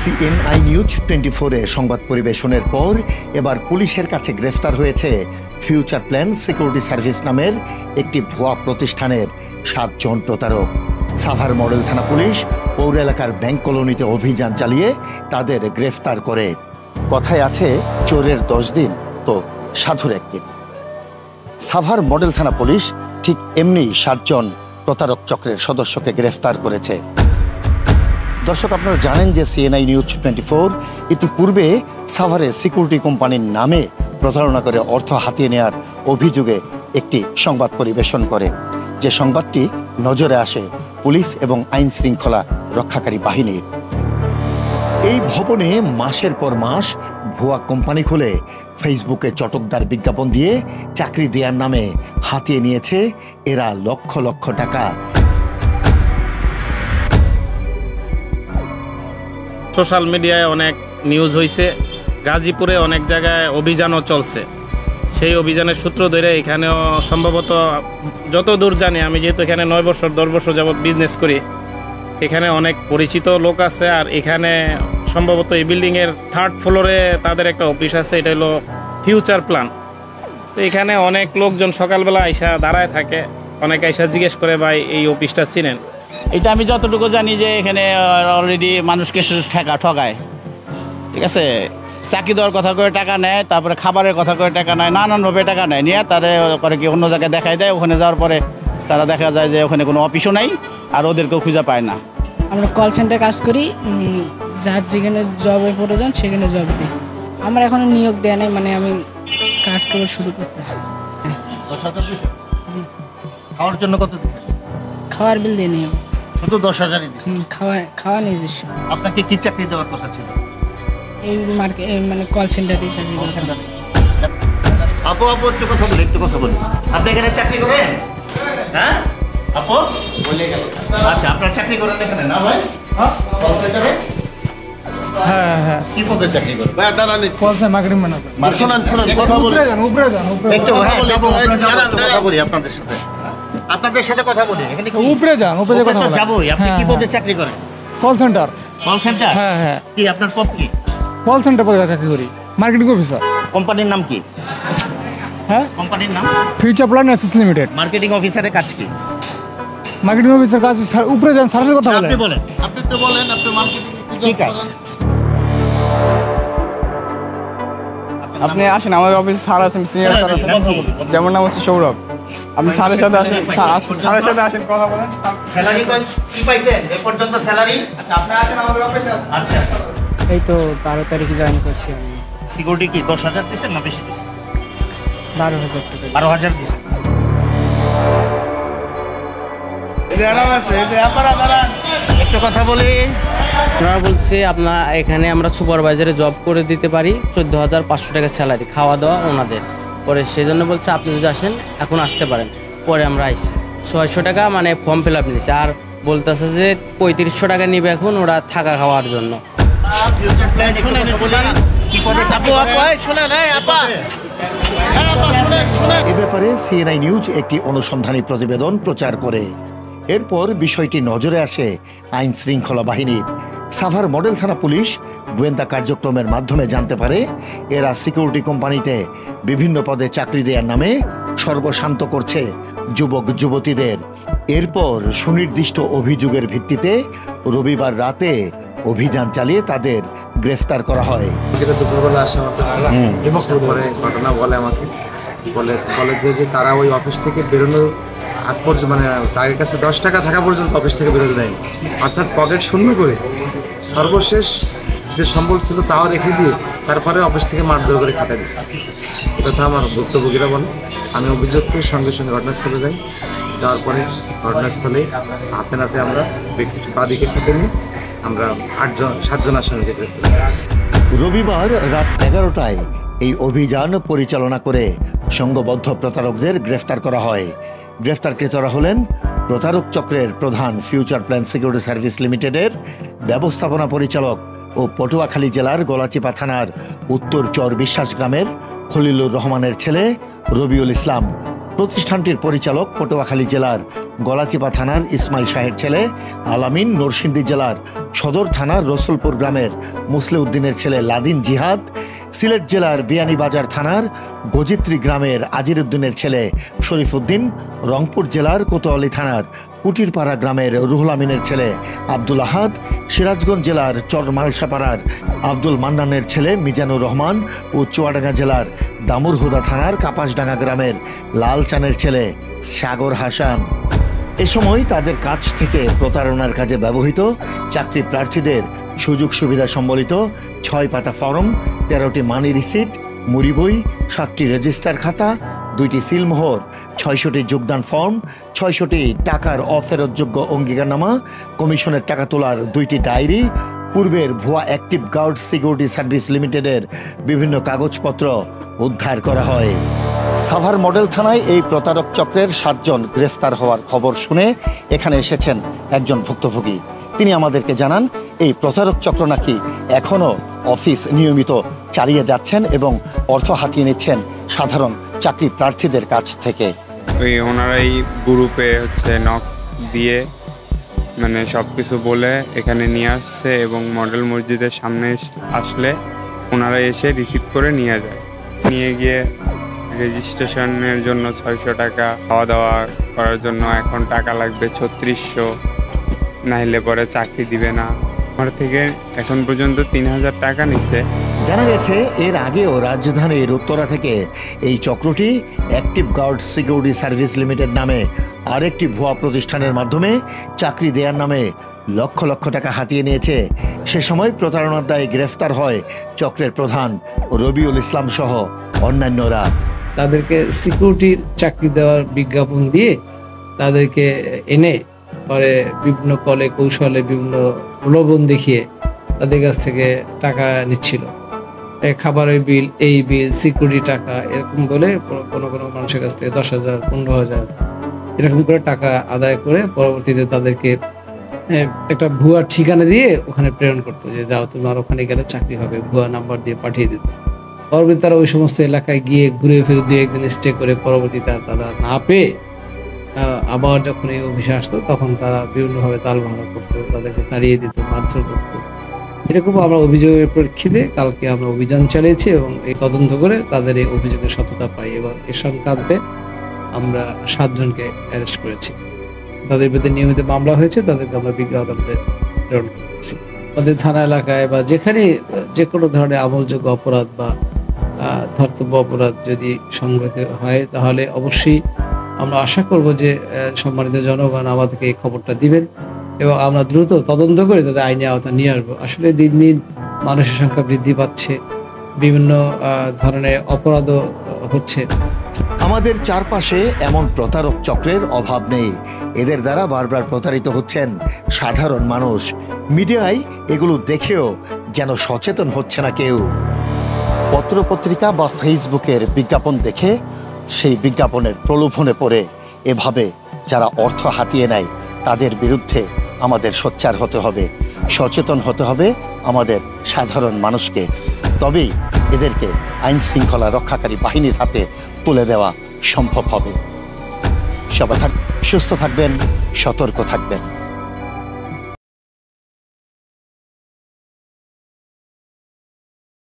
CNI news 24-এ সংবাদ পরিবেশনের পর এবার পুলিশের কাছে গ্রেফতার হয়েছে ফিউচার প্ল্যান সিকিউরিটি সার্ভিস নামের একটি ভুয়া প্রতিষ্ঠানের 7 জন প্রতারক। সাভার মডেল থানা পুলিশ পৌর এলাকার ব্যাংক কলোনিতে অভিযান চালিয়ে তাদের গ্রেফতার করে। কথায় আছে, চোরের 10 দিন তো সাধুর 1 দিন। সাভার মডেল থানা পুলিশ ঠিক এমনি 7 জন প্রতারক চক্রের সদস্যকে গ্রেফতার করেছে। দর্শক, আপনারা জানেন যে সিএনআই নিউজ 24 ইতিপূর্বে সাভারে সিকিউরিটি কোম্পানির নামে প্রতারণা করে অর্থ হাতিয়ে নেওয়ার অভিযোগে একটি সংবাদ পরিবেশন করে, যে সংবাদটি নজরে আসে পুলিশ এবং আইন শৃঙ্খলা রক্ষাকারী বাহিনীর। এই ভবনে মাসের পর মাস ভুয়া কোম্পানি খুলে ফেসবুকে চটকদার বিজ্ঞাপন দিয়ে চাকরি দেওয়ার নামে হাতিয়ে নিয়েছে এরা লক্ষ লক্ষ টাকা। সোশ্যাল মিডিয়ায় অনেক নিউজ হয়েছে, গাজীপুরে অনেক জায়গায় অভিযানও চলছে। সেই অভিযানের সূত্র ধরে এখানেও সম্ভবত যত দূর জানি, আমি যেহেতু এখানে 9 বছর 10 বছর যাবৎ বিজনেস করি, এখানে অনেক পরিচিত লোক আছে। আর এখানে সম্ভবত এই বিল্ডিংয়ের 3rd ফ্লোরে তাদের একটা অফিস আছে, এটা হলো ফিউচার প্ল্যান। তো এখানে অনেক লোকজন সকালবেলা আইসা দাঁড়ায় থাকে, অনেক আইসা জিজ্ঞেস করে, ভাই এই অফিসটা চিনেন? এটা আমি যতটুকু জানি যে এখানে অলরেডি মানুষকে ঠকায়, ঠিক আছে। চাকরি দেওয়ার কথা করে টাকা নেয়, তারপরে খাবারের কথা করে টাকা নেয়, নানানভাবে টাকা নেয়, নিয়ে তারা করে কি অন্য জায়গায় দেখাই দেয়। ওখানে যাওয়ার পরে তারা দেখা যায় যে ওখানে কোনো অফিসও নাই, আর ওদেরকেও খুঁজে পায় না। আমরা কল সেন্টারে কাজ করি, যার যেখানে জবের প্রয়োজন সেখানে জব দিই। আমার এখনো নিয়োগ দেয় নাই, মানে আমি কাজ কেবল শুরু করতেছি। খাওয়ার জন্য কত দিচ্ছেন? খাওয়ার বিল দিয়ে নিই, শুধু 10,000-ই দিচ্ছেন? খাওয়া নিজস্ব। আপনাকে কি চাকরি দেওয়ার কথা ছিল? এই মার্কেট মানে কল সেন্টারে চাকরি। আপু একটু কথা বলি। আপনি এখানে চাকরি করেন? হ্যাঁ আপু, আচ্ছা, আপনার চাকরি করেন এখানে না ভাই? কল সেন্টারে? হ্যাঁ। কি পদে চাকরি করেন? Call centre marketing manager. শুনুন কথা বলি। উপরে যান। একটু করি আপনাদের সাথে কথা বলি। এখানে কি উপরে যান, কথা বলেন। যাবোই। আপনি কি পদে চাকরি করেন? Call centre. Call centre? হ্যাঁ। কি আপনার পদ কি? কল সেন্টার পদে চাকরি করি, মার্কেটিং অফিসার। কোম্পানির নাম কি? হ্যাঁ, কোম্পানির নাম future plan SS limited. Marketing অফিসারের কাজ কি? মার্কেটিং অফিসার কাজ উপরে যান, স্যারের কথা বলেন। আপনি বলেন, আপনি একটু বলেন, আপনি মার্কেটিং কি কাজ? আপনি আসেন আমাদের অফিসে, স্যার আছেন, সিনিয়র স্যার আছেন, যেমন নাম হচ্ছে সৌরভ। আপনি স্যারের সাথে আসেন, স্যারের সাথে আসেন, কথা বলেন। স্যালারি কি পাইছেন এ পর্যন্ত? স্যালারি? আচ্ছা, আপনি আসেন আমাদের অফিসে। আচ্ছা, এই তো 12 তারিখে জয়েন করছি আমি। সিকিউরিটি কি 10,000 দিয়েছেন না বেশি দিয়েছেন? 12,000 টাকা। 12,000 দিয়েছেন। একটু কথা বলি। ওনারা বলছে আপনার এখানে আমরা সুপারভাইজারে জব করে দিতে পারি, 14,500 টাকা স্যালারি, খাওয়া দাওয়া ওনাদের। পরে সেই জন্য বলছে আপনি যদি আসেন এখন আসতে পারেন। পরে আমরা আইসি 600 টাকা মানে ফর্ম ফিল আপ নিয়েছে, আর বলতেছে যে 3500 টাকা নিবে এখন ওরা থাকা খাওয়ার জন্য। এ ব্যাপারে সিএনআই নিউজ একটি অনুসন্ধানী প্রতিবেদন প্রচার করে। এরপর বিষয়টি নজরে আসে আইন শৃঙ্খলা বাহিনীর। সাভার মডেল থানা পুলিশ গোয়েন্দা কার্যক্রমের মাধ্যমে জানতে পারে এরা সিকিউরিটি কোম্পানিতে বিভিন্ন পদে চাকরি দেওয়ার নামে সর্বশান্ত করছে যুবক যুবতীদের। এরপর সুনির্দিষ্ট অভিযোগের ভিত্তিতে রবিবার রাতে অভিযান চালিয়ে তাদের গ্রেফতার করা হয়। দুপুরবেলা আসে আমার কাছে, পরে ঘটনা বলে আমাকে, বলে যে তারা ওই অফিস থেকে বেরোনোর আগ পর্যন্ত, মানে তাদের কাছে 10 টাকা থাকা পর্যন্ত অফিস থেকে বেরোতে দেয়নি, অর্থাৎ পকেট শূন্য করে সর্বশেষ যে সম্বল ছিল তাও রেখে দিয়ে তারপরে অফিস থেকে মারধর করে খাটাই দিচ্ছে। কথা আমার ভুক্তভোগীরা বলে। আমি অভিযোগ করে সঙ্গে সঙ্গে ঘটনাস্থলে যাই। যাওয়ার পরে ঘটনাস্থলে হাতে নাতে আমরা বাদীকে সাথে নিয়ে আমরা 7 জন আসামিকে গ্রেফতার করি। রবিবার রাত 11টায় এই অভিযান পরিচালনা করে সংঘবদ্ধ প্রতারকদের গ্রেফতার করা হয়। গ্রেফতারকৃতরা হলেন প্রতারক চক্রের প্রধান ফিউচার প্ল্যান সিকিউরিটি সার্ভিস লিমিটেডের ব্যবস্থাপনা পরিচালক ও পটুয়াখালী জেলার গলাচিপা থানার উত্তর চর বিশ্বাস গ্রামের খলিলুর রহমানের ছেলে রবিউল ইসলাম, প্রতিষ্ঠানটির পরিচালক পটুয়াখালী জেলার গলাচিপা থানার ইসমাইল শাহের ছেলে আলামিন, নরসিংদী জেলার সদর থানার রসুলপুর গ্রামের মুসলিউদ্দিনের ছেলে লাদিন জিহাদ, সিলেট জেলার বিয়ানীবাজার থানার গজিত্রী গ্রামের আজিরউদ্দিনের ছেলে শরীফউদ্দিন, রংপুর জেলার কোতোয়ালি থানার পুটিরপাড়া গ্রামের রুহুল আমিনের ছেলে আব্দুল আহাদ, সিরাজগঞ্জ জেলার চরমালসাপাড়ার আব্দুল মান্নানের ছেলে মিজানুর রহমান ও চুয়াডাঙ্গা জেলার দামুরহুদা থানার কাপাসডাঙ্গা গ্রামের লালচানের ছেলে সাগর হাসান। এ সময় তাদের কাছ থেকে প্রতারণার কাজে ব্যবহৃত চাকরি প্রার্থীদের সুযোগ সুবিধা সম্বলিত 6 পাতা ফর্ম, 13টি মানি রিসিট, মুড়ি বই, 7টি রেজিস্টার খাতা, 2টি সিলমোহর, 600টি যোগদান ফর্ম, 600টি টাকার অফেরতযোগ্য অঙ্গীকারনামা, কমিশনের টাকা তোলার 2টি ডায়েরি, পূর্বের ভুয়া অ্যাক্টিভ গার্ড সিকিউরিটি সার্ভিস লিমিটেডের বিভিন্ন কাগজপত্র উদ্ধার করা হয়। সাভার মডেল থানায় এই প্রতারক চক্রের 7 জন গ্রেফতার হওয়ার খবর শুনে এখানে এসেছেন একজন ভুক্তভোগী। তিনি আমাদেরকে জানান এই প্রতারক চক্র নাকি এখনও অফিস নিয়মিত চালিয়ে যাচ্ছেন এবং অর্থ হাতিয়ে নিচ্ছেন সাধারণ চাকরি প্রার্থীদের কাছ থেকে। ওনারাই গ্রুপে নক দিয়ে মানে সব কিছু বলে এখানে নিয়ে আসছে এবং মডেল মসজিদের সামনে আসলে ওনারা এসে রিসিভ করে নিয়ে যায়। নিয়ে গিয়ে রেজিস্ট্রেশনের জন্য 600 টাকা, খাওয়া দাওয়া করার জন্য এখন টাকা লাগবে 3600, নাইলে পরে চাকরি দিবে না। আমার থেকে এখন পর্যন্ত 3000 টাকা নিছে। জানা গেছে এর আগেও রাজধানীর উত্তরা থেকে এই চক্রটি active guard security service limited নামে আরেকটি ভুয়া প্রতিষ্ঠানের মাধ্যমে চাকরি দেওয়ার নামে লক্ষ লক্ষ টাকা হাতিয়ে নিয়েছে। সে সময় প্রতারণার দায়ে গ্রেফতার হয় চক্রের প্রধান রবিউল ইসলাম সহ অন্যান্যরা। তাদেরকে সিকিউরিটির চাকরি দেওয়ার বিজ্ঞাপন দিয়ে তাদেরকে এনে পরে বিভিন্ন কলে কৌশলে বিভিন্ন প্রলোভন দেখিয়ে তাদের কাছ থেকে টাকা নিচ্ছিল। খাবারের বিল, এই বিল, সিকিউরিটি টাকা এরকম বলে কোনো কোনো মানুষের কাছ থেকে 10,000, 15,000 এরকম করে টাকা আদায় করে পরবর্তীতে তাদেরকে একটা ভুয়া ঠিকানা দিয়ে ওখানে প্রেরণ করতো যে যাও তোমার ওখানে গেলে চাকরি হবে, ভুয়া নাম্বার দিয়ে পাঠিয়ে দিত। পরবর্তী তারা ওই সমস্ত এলাকায় গিয়ে ঘুরে ফিরে 2-1 দিন স্টে করে পরবর্তীতে তারা না পেয়ে আবার যখন এই অফিসে আসতো তখন তারা বিভিন্নভাবে তাল ভাঙা করতো, তাদেরকে তাড়িয়ে দিত, মারধর করতো। এরকম আমরা অভিযোগের প্রেক্ষিতে কালকে আমরা অভিযান চালিয়েছি এবং এই তদন্ত করে তাদের এই অভিযোগের সত্যতা পাই এবং এ সংক্রান্তে আমরা 7 জনকে অ্যারেস্ট করেছি। তাদের বিরুদ্ধে নিয়মিত মামলা হয়েছে, তাদেরকে আমরা বিজ্ঞ আদালতে প্রেরণ করেছি। আমাদের থানা এলাকায় বা যেখানে যে কোনো ধরনের আমলযোগ্য অপরাধ বা ধর্তব্য অপরাধ যদি সংঘটিত হয় তাহলে অবশ্যই আমরা আশা করব যে সম্মানিত জনগণ আমাদেরকে এই খবরটা দিবেন এবং আমরা দ্রুত তদন্ত করে তাদের আইনি আওতা নিয়ে আসবো। আসলে দিন দিন মানুষের সংখ্যা বৃদ্ধি পাচ্ছে, বিভিন্ন ধরনের অপরাধও হচ্ছে। আমাদের চারপাশে এমন প্রতারক চক্রের অভাব নেই। এদের দ্বারা বারবার প্রতারিত হচ্ছেন সাধারণ মানুষ। মিডিয়ায় এগুলো দেখেও যেন সচেতন হচ্ছে না কেউ। পত্রপত্রিকা বা ফেসবুকের বিজ্ঞাপন দেখে সেই বিজ্ঞাপনের প্রলোভনে পড়ে এভাবে যারা অর্থ হাতিয়ে নেয় তাদের বিরুদ্ধে আমাদের সোচ্চার হতে হবে, সচেতন হতে হবে আমাদের সাধারণ মানুষকে। তবেই এদেরকে আইন শৃঙ্খলা রক্ষাকারী বাহিনীর হাতে তুলে দেওয়া সম্ভব হবে। সবাই সুস্থ থাকবেন, সতর্ক থাকবেন।